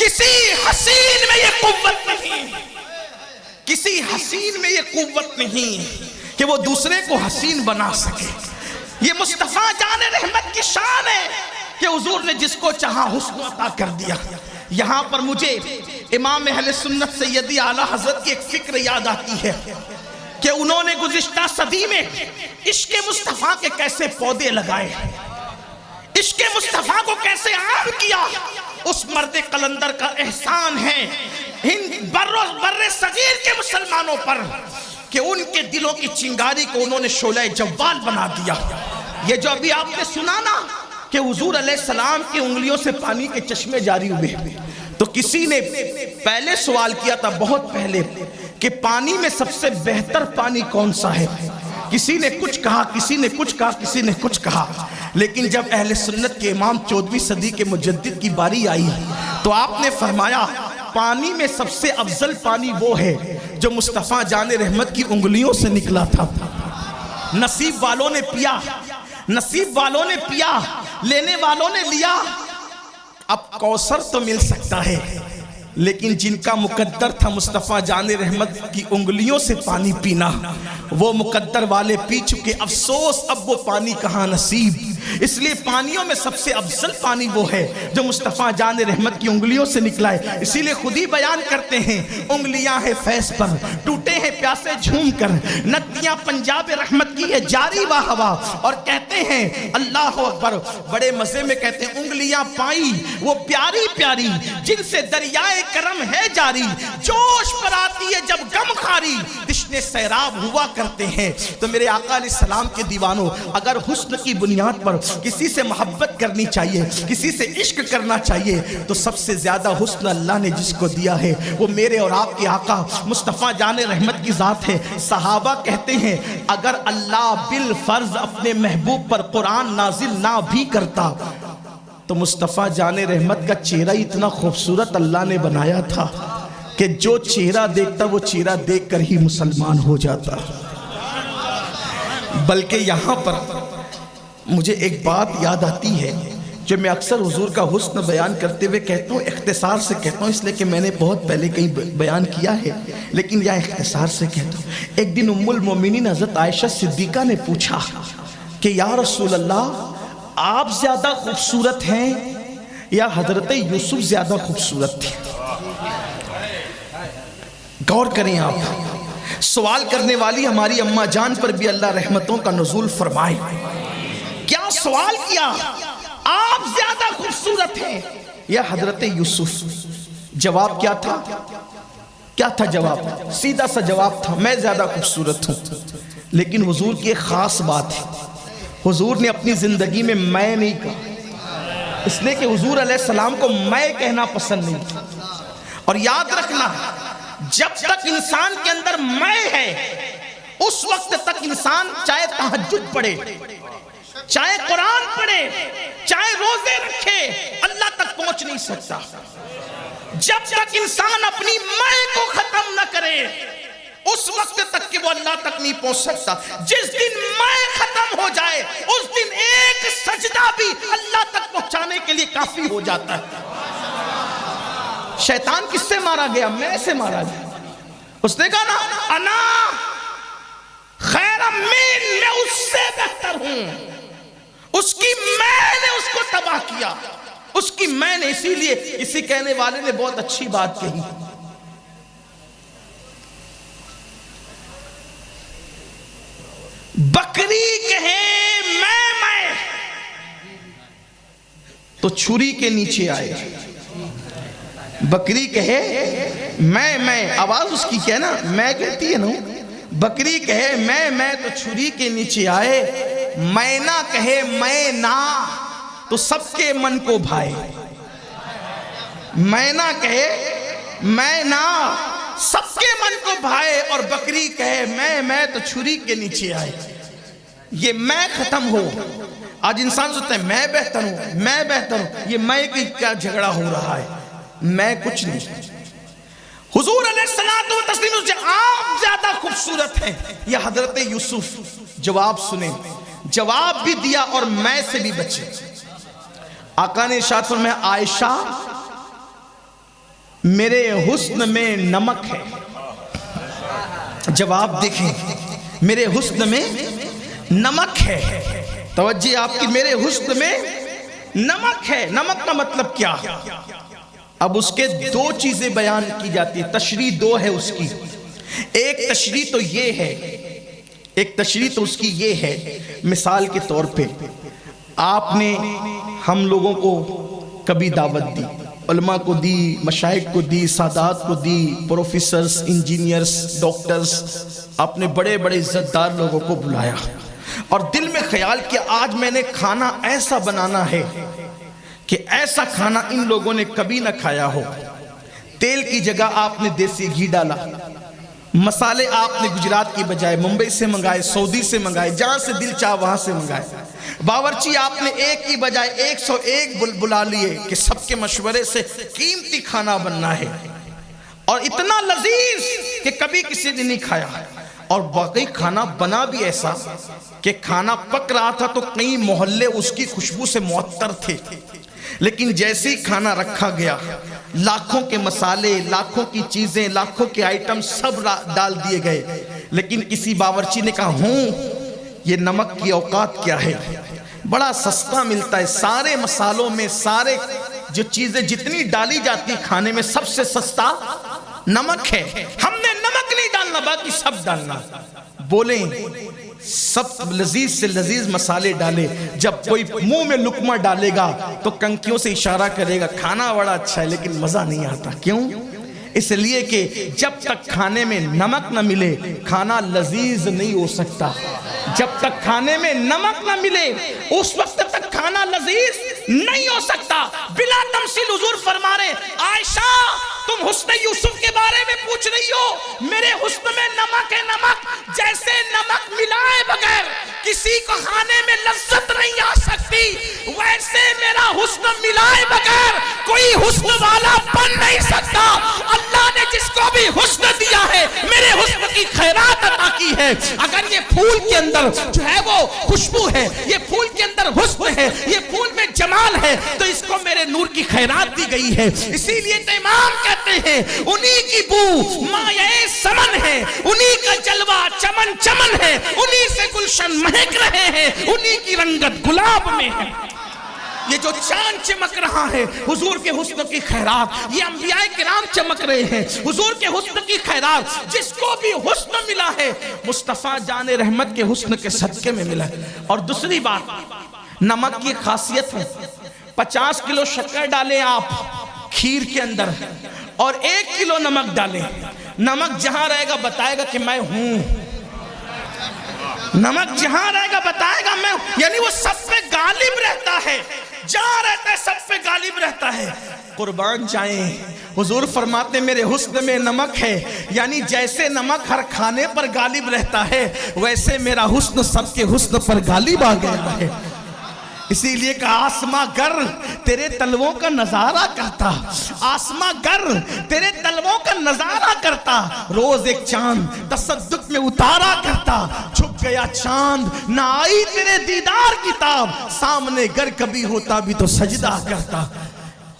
کسی حسین میں یہ قوت نہیں، کسی حسین میں یہ قوت نہیں کہ وہ دوسرے کو حسین بنا سکے۔ یہ مصطفیٰ جان رحمت کی شان ہے کہ حضور نے جس کو چاہا حسن عطا کر دیا۔ یہاں پر مجھے امام اہل سنت سیدی اعلیٰ حضرت کی ایک فکر یاد آتی ہے کہ انہوں نے گزشتہ صدی میں عشق مصطفیٰ کے کیسے پودے لگائے، عشق مصطفیٰ کو کیسے عام کیا۔ اس مرد قلندر کا احسان ہے ہند بر صغیر کے مسلمانوں پر کہ ان کے دلوں کی چنگاری کو انہوں نے شعلہ جوال بنا دیا۔ یہ جو ابھی آپ نے سنا نا کہ حضور علیہ السلام کی انگلیوں سے پانی کے چشمے جاری ہوئے، تو کسی نے پہلے سوال کیا تھا بہت پہلے کہ پانی میں سب سے بہتر پانی کون سا ہے؟ کسی نے کچھ کہا، کسی نے کچھ کہا، کسی نے کچھ کہا، لیکن جب اہل سنت کے امام 14ویں صدی کے مجدد کی باری آئی تو آپ نے فرمایا پانی میں سب سے افضل پانی وہ ہے جو مصطفیٰ جان رحمت کی انگلیوں سے نکلا تھا۔ نصیب والوں نے پیا، نصیب والوں نے پیا، لینے والوں نے لیا۔ اب کوثر تو مل سکتا ہے، لیکن جن کا مقدر تھا مصطفیٰ جان رحمت کی انگلیوں سے پانی پینا، وہ مقدر والے پی چکے، افسوس اب وہ پانی کہاں نصیب۔ اس لیے پانیوں میں سب سے افضل پانی وہ ہے جو مصطفیٰ جان رحمت کی انگلیوں سے نکلا ہے۔ اسی لیے خود ہی بیان کرتے ہیں انگلیاں ہیں فیض پر، ٹوٹے ہیں پیاسے جھوم کر، ندیاں پنجاب رحمت کی ہے جاری و ہوا، اور کہتے ہیں اللہ اکبر، بڑے مزے میں کہتے ہیں انگلیاں پائی وہ پیاری پیاری جن سے دریائے کرم ہے جاری، جوش پر آتی ہے جب غم خاری، تشنے سیراب ہوا کرتے ہیں۔ تو میرے آقا علیہ السلام کے دیوانوں، اگر حسن کی بنیاد پر کسی سے محبت کرنی چاہیے، کسی سے عشق کرنا چاہیے، تو سب سے زیادہ حسن اللہ نے جس کو دیا ہے وہ میرے اور آپ کے آقا مصطفیٰ جان رحمت کی ذات ہے۔ صحابہ کہتے ہیں اگر اللہ بالفرض اپنے محبوب پر قرآن نازل نہ بھی کرتا تو مصطفیٰ جان رحمت کا چہرہ اتنا خوبصورت اللہ نے بنایا تھا کہ جو چہرہ دیکھتا وہ چہرہ دیکھ کر ہی مسلمان ہو جاتا۔ بلکہ یہاں پر مجھے ایک بات یاد آتی ہے جو میں اکثر حضور کا حسن بیان کرتے ہوئے کہتا ہوں، اختصار سے کہتا ہوں اس لیے کہ میں نے بہت پہلے کہیں بیان کیا ہے، لیکن یہاں اختصار سے کہتا ہوں۔ ایک دن ام المومنین حضرت عائشہ صدیقہ نے پوچھا کہ یا رسول اللہ آپ زیادہ خوبصورت ہیں یا حضرت یوسف زیادہ خوبصورت تھے؟ غور کریں آپ، سوال کرنے والی ہماری اماں جان پر بھی اللہ رحمتوں کا نزول فرمائے۔ کیا سوال کیا؟ آپ زیادہ خوبصورت ہیں یا حضرت یوسف؟ جواب کیا تھا؟ کیا تھا جواب؟ سیدھا سا جواب تھا میں زیادہ خوبصورت ہوں۔ لیکن حضور کی ایک خاص بات ہے، حضور نے اپنی زندگی میں میں نہیں کہا، اس لیے کہ حضور علیہ السلام کو میں کہنا پسند نہیں تھا۔ اور یاد رکھنا جب تک انسان کے اندر میں ہے اس وقت تک انسان چاہے تہجد پڑھے، چاہے قرآن پڑھے، چاہے روزے رکھے، اللہ تک پہنچ نہیں سکتا۔ جب تک انسان اپنی میں کو ختم نہ کرے اس وقت تک کہ وہ اللہ تک نہیں پہنچ سکتا۔ جس دن میں ختم ہو جائے اس دن ایک سجدہ بھی اللہ تک پہنچانے کے لیے کافی ہو جاتا ہے۔ شیطان کس سے مارا گیا؟ میں سے مارا گیا۔ اس نے کہا نا انا خیر من، میں اس سے بہتر ہوں۔ اس کی میں نے اس کو تباہ کیا، اس کی میں نے۔ اسی لیے اسی کہنے والے نے بہت اچھی بات کہی، بکری کہے میں تو چھری کے نیچے آئے، بکری کہے میں آواز اس کی کیا ہے نا، میں کہتی ہے نا، بکری کہے میں تو چھری کے نیچے آئے، مینا کہے میں نا تو سب کے من کو بھائے۔ مینا کہے میں نا سب کے من کو بھائے، اور بکری کہے میں تو چھری کے نیچے آئے۔ یہ میں ختم ہو۔ آج انسان سوچتا ہے میں بہتر ہوں، میں بہتر ہوں۔ یہ میں کی کیا جھگڑا ہو رہا ہے؟ میں کچھ نہیں۔ حضور علیہ الصلوۃ والتسلیم سے آپ زیادہ خوبصورت ہیں یا حضرت یوسف؟ جواب سنیں، جواب بھی دیا اور میں سے بھی بچے۔ آقا نے ارشاد فرمایا عائشہ میرے حسن میں نمک ہے. جواب دیکھیں, میرے حسن میں نمک ہے. توجہ آپ کی, میرے حسن میں نمک ہے. نمک کا مطلب کیا؟ اب اس کے دو چیزیں بیان کی جاتی ہیں, تشریح دو ہے اس کی. ایک تشریح تو یہ ہے, ایک تشریح تو اس کی یہ ہے, مثال کے طور پہ آپ نے ہم لوگوں کو کبھی دعوت دی, علماء کو دی, مشائخ کو دی, سادات کو دی, پروفیسرز, انجینئرز, ڈاکٹرز, آپ نے بڑے بڑے عزت دار لوگوں کو بلایا اور دل میں خیال کیا آج میں نے کھانا ایسا بنانا ہے کہ ایسا کھانا ان لوگوں نے کبھی نہ کھایا ہو. تیل کی جگہ آپ نے دیسی گھی ڈالا, مسالے آپ نے گجرات کی بجائے ممبئی سے منگائے, سعودی سے منگائے, جہاں سے دل چاہ وہاں سے منگائے. باورچی آپ نے ایک کی بجائے 101 بلا لیے کہ سب کے مشورے سے قیمتی کھانا بننا ہے, اور اتنا لذیذ کہ کبھی کسی نے نہیں کھایا. اور واقعی کھانا بنا بھی ایسا کہ کھانا پک رہا تھا تو کئی محلے اس کی خوشبو سے معطر تھے, لیکن جیسے ہی کھانا رکھا گیا لاکھوں کے مسالے, لاکھوں کی چیزیں, لاکھوں کے آئٹم سب ڈال دیے گئے, لیکن کسی باورچی نے کہا یہ نمک کی اوقات کیا ہے, بڑا سستا ملتا ہے, سارے مسالوں میں سارے جو چیزیں جتنی ڈالی جاتی کھانے میں سب سے سستا نمک ہے, ہم نے نمک نہیں ڈالنا باقی سب ڈالنا. بولیں سب لذیذ سے لذیذ مسالے ڈالے, جب کوئی منہ میں لقمہ ڈالے گا تو کنکیوں سے اشارہ کرے گا کھانا بڑا اچھا ہے لیکن مزہ نہیں آتا. کیوں؟ اس لیے کہ جب تک کھانے میں نمک نہ ملے کھانا لذیذ نہیں ہو سکتا. جب تک کھانے میں نمک نہ ملے اس وقت تک کھانا لذیذ نہیں ہو سکتا. بلا تمثیل حضور فرما رہے عائشہ تم حسن یوسف کے بارے میں پوچھ رہی ہو, میرے حسن میں نمک ہے. نمک جیسے نمک ملائے بغیر کسی کو کھانے میں لذت نہیں آ سکتی, ویسے میرا حسن ملائے بغیر کوئی حسن والا بن نہیں سکتا. اللہ نے جس کو بھی حسن دیا ہے میرے حسن کی خیرات عطا کی ہے. اگر یہ پھول کے اندر جو ہے وہ خوشبو ہے, یہ پھول کے اندر حسن ہے, یہ پھول میں جمال ہے, تو اس کو میرے نور کی خیرات دی گئی ہے. اسی لیے تو امام کہتے ہیں انہی کی بو مایہ سمن ہے, انہی کا جلوہ چمن چمن ہے, انہی سے گلشن مہک رہے ہیں, انہی کی رنگت گلاب میں ہے. یہ جو چاند چمک رہا ہے حضور کے حسن کی خیرات, یہ انبیاء کرام چمک رہے ہیں حضور کے حسن کی خیرات. جس کو بھی حسن ملا ہے مصطفیٰ جان رحمت کے حسن کے صدقے میں ملا ہے. اور دوسری بات نمک کی خاصیت ہے, 50 کلو شکر ڈالیں آپ کھیر کے اندر اور 1 کلو نمک ڈالیں, نمک جہاں رہے گا بتائے گا کہ میں ہوں. نمک جہاں رہے گا بتائے گا میں ہوں, یعنی وہ سب پہ غالب رہتا ہے, جہاں رہتا ہے سب پہ غالب رہتا ہے. قربان جائیں حضور فرماتے ہیں میرے حسن میں نمک ہے, یعنی جیسے نمک ہر کھانے پر غالب رہتا ہے ویسے میرا حسن سب کے حسن پر غالب آ گیا ہے. اسی لیے کہ آسماں گر تیرے تلووں کا نظارہ کرتا, آسماں گر تیرے تلووں کا نظارہ کرتا, روز ایک چاند تصدق میں اتارا کرتا, چھپ گیا چاند نہ آئی تیرے دیدار کتاب, سامنے گر کبھی ہوتا بھی تو سجدہ کرتا.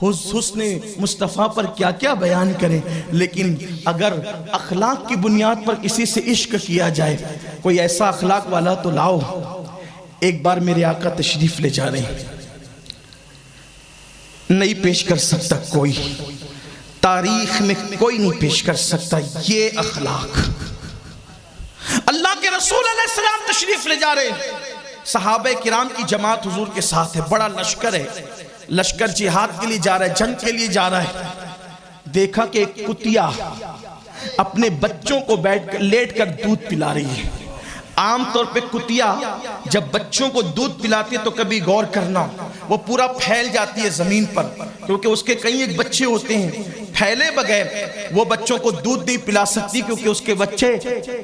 حسن مصطفیٰ پر کیا کیا بیان کریں, لیکن اگر اخلاق کی بنیاد پر کسی سے عشق کیا جائے, کوئی ایسا اخلاق والا تو لاؤ. ایک بار میرے آقا تشریف لے جا رہے ہیں, نہیں پیش کر سکتا کوئی, تاریخ میں کوئی نہیں پیش کر سکتا یہ اخلاق. اللہ کے رسول علیہ السلام تشریف لے جا رہے ہیں, صحابہ کرام کی جماعت حضور کے ساتھ ہے, بڑا لشکر ہے, لشکر جہاد کے لیے جا رہا ہے, جنگ کے لیے جا رہا ہے. دیکھا کہ ایک کتیا اپنے بچوں کو لیٹ کر دودھ پلا رہی ہے. عام طور پہ کتیا جب بچوں کو دودھ پلاتی ہے تو کبھی غور کرنا وہ پورا پھیل جاتی ہے زمین پر, کیونکہ اس کے کئی ایک بچے ہوتے ہیں, پھیلے بغیر وہ بچوں کو دودھ نہیں پلا سکتی کیونکہ اس کے بچے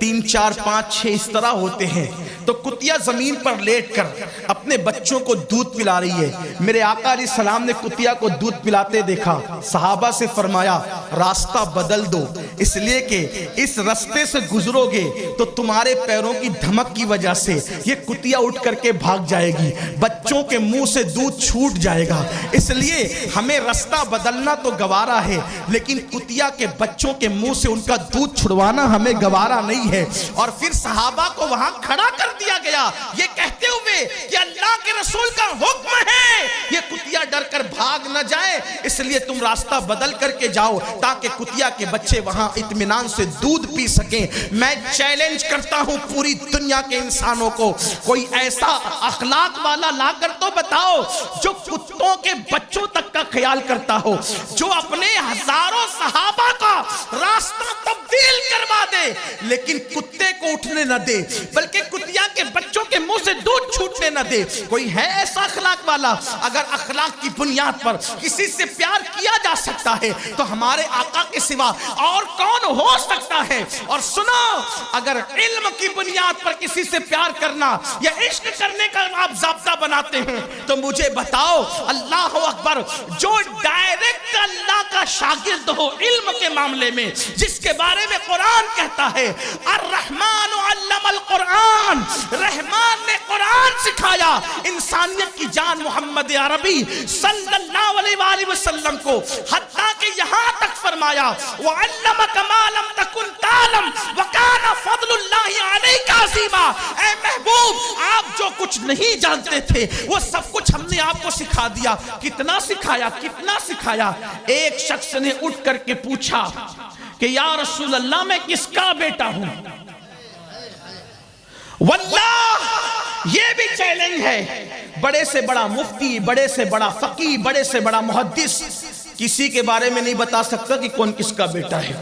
3 4 5 6 اس طرح ہوتے ہیں. تو کتیا زمین پر لیٹ کر اپنے بچوں کو دودھ پلا رہی ہے. میرے آقا علیہ السلام نے کتیا کو دودھ پلاتے دیکھا. صحابہ سے فرمایا راستہ بدل دو، اس لیے کہ اس راستے سے گزرو گے تو تمہارے پیروں کی دھمک کی وجہ سے یہ کتیا اٹھ کر کے بھاگ جائے گی، بچوں کے منہ سے دودھ چھوٹ جائے گا. اس لیے ہمیں راستہ بدلنا تو گوارا ہے، لیکن کتیا کے بچوں کے منہ سے ان کا دودھ چھڑوانا ہمیں گوارا نہیں ہے. اور پھر صحابہ کو وہاں کھڑا کر دیا گیا یہ کہتے ہوئے کہ اللہ کے رسول کا حکم ہے یہ کتیا ڈر کر بھاگ نہ جائے، اس لیے تم راستہ بدل کر کے جاؤ تاکہ کتیا کے بچے وہاں اطمینان سے دودھ پی سکیں. میں چیلنج کرتا ہوں پوری دنیا کے انسانوں کو، کوئی ایسا اخلاق والا لا کر تو بتاؤ جو کتوں کے بچوں تک کا خیال کرتا ہو، جو اپنے ہزاروں صحابہ کا راستہ تبدیل کروا دے لیکن کتے کو اٹھنے نہ دے، بلکہ کتیا کے بچوں کے منہ سے دودھ چھوٹنے نہ دے. کوئی ہے ایسا اخلاق والا؟ اگر اخلاق کی بنیاد پر کسی سے پیار کیا جا سکتا ہے تو ہمارے آقا کے سوا اور کون ہو سکتا ہے؟ اور سنو، اگر علم کی بنیاد پر کسی سے پیار کرنا یا عشق کرنے کا آپ ضابطہ بناتے ہیں تو مجھے بتاؤ، اللہ اکبر، جو ڈائریکٹ اللہ کا شاگرد ہو علم کے معاملے میں، جس کے بارے میں قرآن کہتا ہے الرحمن علم القرآن، رحمان نے قرآن سکھایا، انسانیت کی جان محمد عربی صلی اللہ علیہ وآلہ وسلم کو، حتیٰ کہ یہاں تک فرمایا وَعَلَّمَكَ مَا لَمْ تَكُنْ تَعْلَمْ وَكَانَ فَضْلُ اللَّهِ عَلَيْكَ عَظِيمًا. اے محبوب، آپ جو کچھ نہیں جانتے تھے وہ سب کچھ ہم نے آپ کو سکھا دیا. کتنا سکھایا، کتنا سکھایا؟ ایک شخص نے اٹھ کر کے پوچھا کہ یا رسول اللہ میں کس کا بیٹا ہوں؟ واللہ یہ بھی چیلنج ہے. بڑے سے بڑا مفتی، بڑے سے بڑا فقی، بڑے سے بڑا محدث کسی کے بارے میں نہیں بتا سکتا کہ کون کس کا بیٹا ہے،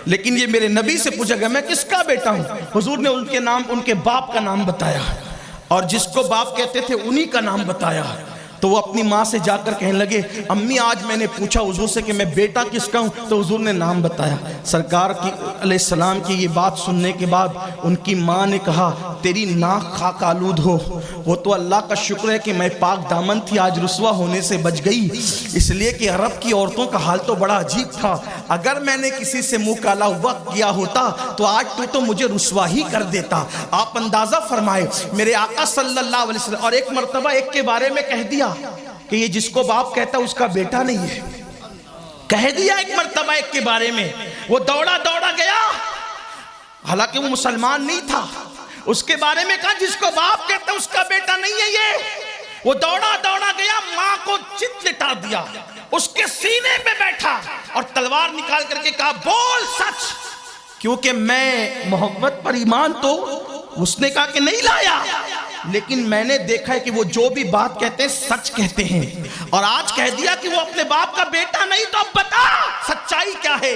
لیکن یہ میرے نبی سے پوچھا گیا میں کس کا بیٹا ہوں. حضور نے ان کے باپ کا نام بتایا، اور جس کو باپ کہتے تھے انہی کا نام بتایا. تو وہ اپنی ماں سے جا کر کہنے لگے امی آج میں نے پوچھا حضور سے کہ میں بیٹا کس کا ہوں، تو حضور نے نام بتایا. سرکار کی علیہ السلام کی یہ بات سننے کے بعد ان کی ماں نے کہا تیری ناک خاک آلود ہو، وہ تو اللہ کا شکر ہے کہ میں پاک دامن تھی، آج رسوا ہونے سے بچ گئی. اس لیے کہ عرب کی عورتوں کا حال تو بڑا عجیب تھا، اگر میں نے کسی سے منہ کالا ہوا کیا ہوتا تو آج تو مجھے رسوا ہی کر دیتا. آپ اندازہ فرمائے میرے آقا صلی اللہ علیہ وسلم. اور ایک مرتبہ ایک کے بارے میں کہہ دیا کہ یہ جس کو باپ کہتا اس کا بیٹا نہیں ہے، کہہ دیا ایک مرتبہ ایک کے بارے میں. وہ دوڑا گیا، حالانکہ وہ مسلمان نہیں تھا، اس کے بارے میں کہا جس کو باپ کہتا اس کا بیٹا نہیں ہے یہ. وہ دوڑا گیا، ماں کو چت لٹا دیا، اس کے سینے پہ بیٹھا اور تلوار نکال کر کے کہا بول سچ، کیونکہ میں محبت پر ایمان تو اس نے کہا کہ نہیں لایا، لیکن میں نے دیکھا ہے کہ وہ جو بھی بات کہتے ہیں سچ کہتے ہیں. اور آج کہہ دیا کہ وہ اپنے باپ کا بیٹا نہیں، تو اب بتا سچائی کیا ہے؟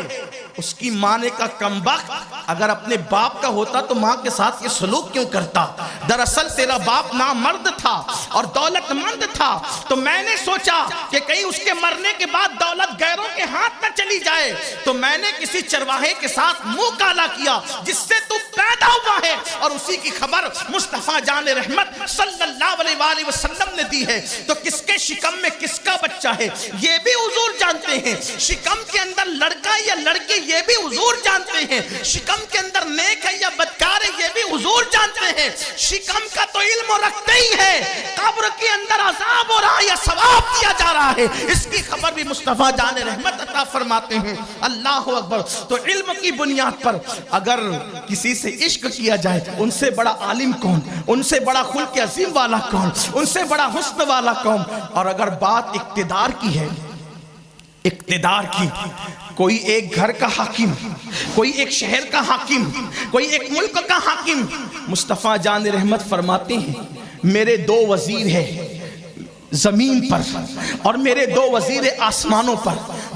اس کی ماں نے کہا کم بخت، اگر اپنے باپ کا ہوتا تو ماں کے ساتھ یہ سلوک کیوں کرتا؟ دراصل تیرا باپ نامرد تھا اور دولت مند تھا، تو میں نے سوچا کہ کہیں اس کے مرنے کے بعد دولت غیروں کے ہاتھ نہ چلی جائے، تو میں نے کسی چرواہے کے ساتھ منہ کالا کیا جس سے تو پیدا ہوا ہے، اور اسی کی خبر مصطفیٰ جان رحمت صلی اللہ علیہ وآلہ وسلم نے دی ہے. تو کس کے شکم میں کس کا بچہ ہے یہ بھی حضور جانتے ہیں، شکم کے اندر لڑکا یا لڑکی یہ بھی حضور جانتے ہیں، شکم کے اندر نیک ہے یا بدکار ہے یہ بھی حضور جانتے ہیں. شکم کا تو علم رکھتے ہی ہے، قبر کے اندر عذاب ہو رہا ہے یا ثواب دیا جا رہا ہے اس کی خبر بھی مصطفیٰ جان رحمت عطا فرماتے ہیں. اللہ اکبر. تو علم کی بنیاد پر اگر کسی سے عشق کیا جائے، ان سے بڑا عالم کون، ان سے بڑا خلق عظیم والا کون، ان سے بڑا حسن والا کون. اور اگر بات اقتدار کی ہے، اقتدار کی، کوئی ایک گھر کا حاکم، کوئی ایک شہر کا حاکم، کوئی ایک ملک کا حاکم، مصطفیٰ جان رحمت فرماتے ہیں میرے 2 وزیر ہیں زمین پر اور میرے 2 وزیر آسمانوں پر.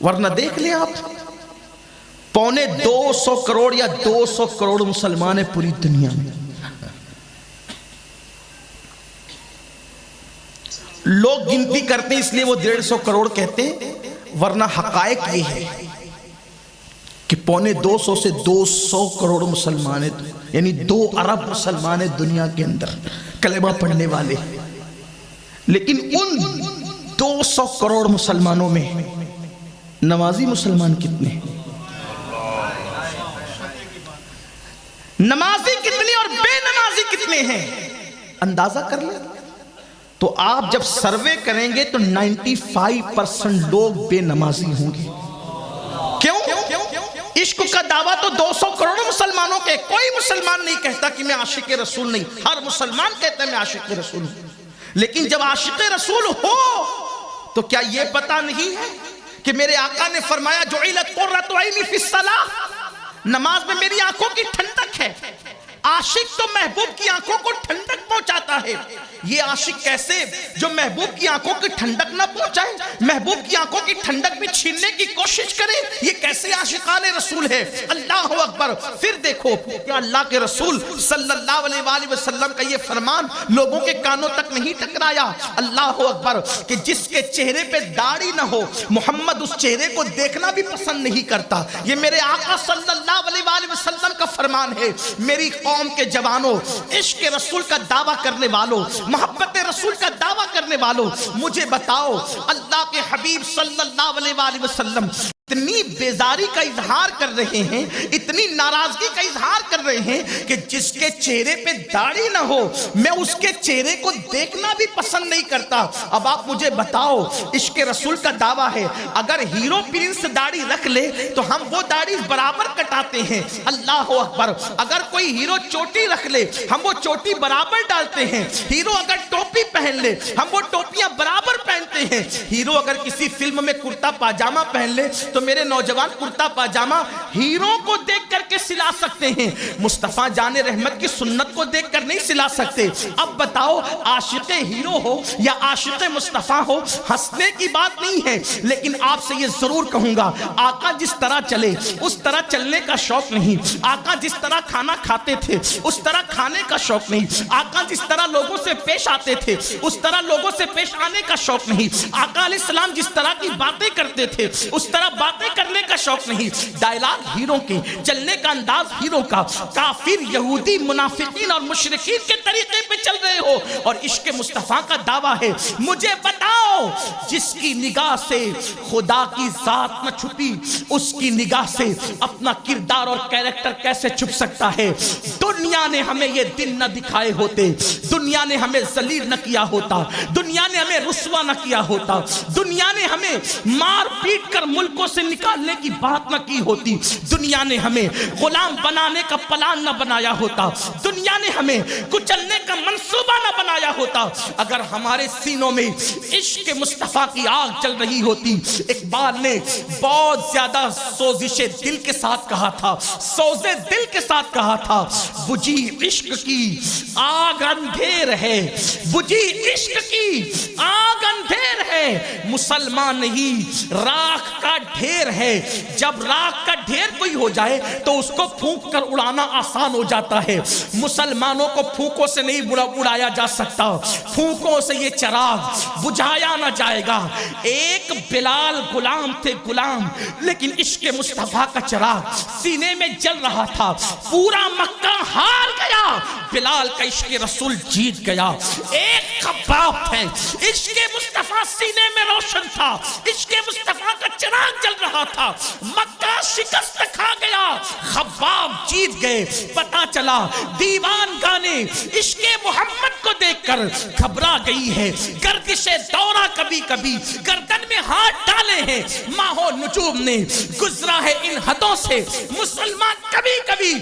ورنہ دیکھ لیں آپ 250 کروڑ یا 200 کروڑ مسلمان ہیں پوری دنیا میں. لوگ گنتی کرتے ہیں اس لیے وہ 150 کروڑ کہتے ہیں، ورنہ حقائق یہ ہے کہ 250 سے 200 کروڑ مسلمان ہیں، یعنی 2 ارب مسلمان ہیں دنیا کے اندر کلمہ پڑھنے والے. لیکن ان 200 کروڑ مسلمانوں میں نمازی مسلمان کتنے ہیں؟ نمازی کتنے اور بے نمازی کتنے ہیں؟ اندازہ کر لیں. تو آپ جب سروے کریں گے تو 95% لوگ بے نمازی ہوں گے. کیوں؟ عشق کا دعویٰ تو 200 کروڑ مسلمانوں کے. کوئی مسلمان نہیں کہتا کہ میں عاشق رسول نہیں. ہر مسلمان کہتا ہے میں عاشق رسول ہوں. لیکن جب عاشق رسول ہو تو کیا یہ پتا نہیں ہے کہ میرے آقا نے فرمایا جعلت قرۃ عینی فی الصلاۃ، نماز میں میری آنکھوں کی ٹھنڈک ہے. عاشق تو محبوب کی آنکھوں کو ٹھنڈک پہنچاتا ہے. یہ عاشق کیسے جو محبوب کی آنکھوں کی ٹھنڈک نہ پہنچائے، محبوب کی آنکھوں کی ٹھنڈک بھی چھیننے کی کوشش کرے؟ یہ کیسے عاشقان رسول ہے؟ اللہ اکبر. پھر دیکھو کہ اللہ کے رسول صلی اللہ علیہ وآلہ وسلم کا یہ فرمان لوگوں کے کانوں تک نہیں ٹکرایا. اللہ اکبر. کہ جس کے چہرے پہ داڑھی نہ ہو محمد اس چہرے کو دیکھنا بھی پسند نہیں کرتا. یہ میرے آقا صلی اللہ علیہ وآلہ وسلم کا فرمان ہے. میری قوم کے جوانوں، عشق رسول کا دعویٰ کرنے والوں، محبت رسول کا دعویٰ کرنے والوں، مجھے بتاؤ اللہ کے حبیب صلی اللہ علیہ وآلہ وسلم اتنی بیزاری کا اظہار کر رہے ہیں، اتنی ناراضگی کا اظہار کر رہے ہیں کہ جس کے چہرے پہ داڑھی نہ ہو میں اس کے چہرے کو دیکھنا بھی پسند نہیں کرتا. اب آپ مجھے بتاؤ، عشق رسول کا دعویٰ ہے اگر ہیرو پرنس داڑھی رکھ لے تو ہم وہ داڑھی برابر کٹاتے ہیں. اللہ اکبر. اگر کوئی ہیرو چوٹی رکھ لے ہم وہ چوٹی برابر ڈالتے ہیں. ہیرو اگر ٹوپی پہن لے ہم وہ ٹوپیاں برابر پہنتے ہیں. ہیرو اگر کسی فلم میں کرتا پاجامہ پہن لے تو میرے نوجوان کرتا پاجامہ ہیرو کو دیکھ کر کے سلا سکتے ہیں، مصطفیٰ جان رحمت کی سنت کو دیکھ کر نہیں سلا سکتے. اب بتاؤ عاشق ہیرو ہو یا عاشق مصطفیٰ ہو، ہنسنے کی بات نہیں ہے، لیکن آپ سے یہ ضرور کہوں گا آقا جس طرح چلے اس طرح چلنے کا شوق نہیں. آقا جس طرح کھانا کھاتے تھے اس طرح کھانے کا شوق نہیں. آقا جس طرح لوگوں سے پیش آتے تھے اس طرح لوگوں سے پیش آنے کا شوق نہیں. آقا علیہ السلام جس طرح کی باتیں کرتے تھے اس طرح باتیں کرنے کا شوق نہیں. ڈائلاگ ہیرو کے، چلنے کا انداز ہیرو کا. کافر یہودی منافقین اور مشرکین کے طریقے پہ چل رہے ہو اور عشق مصطفیٰ کا دعویٰ ہے. مجھے بتاؤ جس کی نگاہ سے خدا کی ذات نہ چھپی اس کی نگاہ سے اپنا کردار اور کیریکٹر کیسے چھپ سکتا ہے؟ دنیا نے ہمیں یہ دن نہ دکھائے ہوتے، دنیا نے ہمیں ذلیل نہ کیا ہوتا، دنیا نے ہمیں رسوا نہ کیا ہوتا، دنیا نے ہمیں مار پیٹ کر ملکوں سے نکالنے کی بات نہ کی ہوتی، دنیا نے ہمیں غلام بنانے کا پلان نہ بنایا ہوتا، دنیا نے ہمیں کچلنے کا منصوبہ نہ بنایا ہوتا. اگر ہمارے سینوں میں عشق مصطفیٰ کی آگ چل رہی ہوتی. اقبال نے بہت زیادہ سوزش دل کے ساتھ کہا تھا، سوز دل کے ساتھ کہا تھا، بجھی عشق کی آگ اندھیر ہے، بجھی عشق کی آگ اندھیر ہے، مسلمان نہیں راکھ کا ڈھیر ہے. جب راکھ کا ڈھیر کوئی ہو جائے تو اس کو پھونک کر اڑانا آسان ہو جاتا ہے. مسلمانوں کو پھونکوں سے نہیں اڑایا جا سکتا، پھونکوں سے یہ چراغ بجھایا نہ جائے گا. ایک بلال غلام تھے، غلام، لیکن عشق مصطفیٰ کا چراغ سینے میں جل رہا تھا. پورا مکہ ہار گیا، بلال کا عشق رسول جیت گیا. ایک خباب تھے، عشق مصطفیٰ سینے میں روشن تھا، عشق مصطفیٰ کا چراغ جل رہا تھا. مکہ شکست کھا گیا، خباب جیت گئے. پتا چلا دیوان گانے عشق محمد کو دیکھ کر گھبرا گئی ہے. گردش دورہ کبھی کبھی گردن میں ہاتھ ڈالے ہیں. ماہ و نجوم نے گزرا ہے ان حدوں سے، مسلمان کبھی کبھی